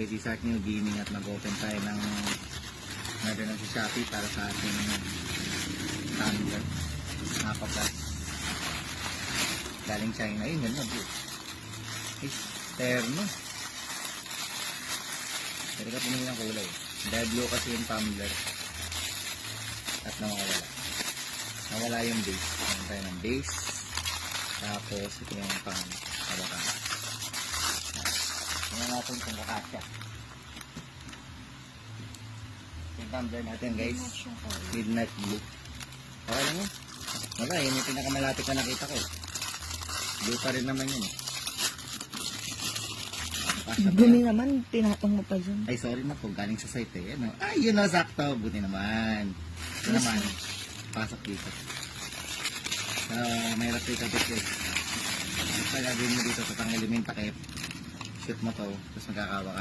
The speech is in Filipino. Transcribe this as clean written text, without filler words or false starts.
guys, i-start new gaming at mag-open tayo ng meron lang sa Shopee para sa ating tumbler. Nakapas. Galing China. Ayun yun. Terno. Pero ka pumili ng kulay. Dahil blue kasi yung tumbler. At nawala yung base. Meron tayo ng base. Tapos ito yung pang-hawakan. Tingnan natin kung kakasya. Yung tumbler natin guys. Midnight blue. Okay lang yun. Wala, yun yung pinakamalapit na nakita ko. Blue pa rin naman yun. Dumi naman, tinatong mo pa dyan. Ay, sorry na po. Galing sa site eh. Ano? Ay, yun o, sakto. Buti naman. Ito naman. Pasok dito. So, may replica dito eh. Basta gagawin mo dito sa pang-element takip. Shoot mo to. Tapos magkakawa ka.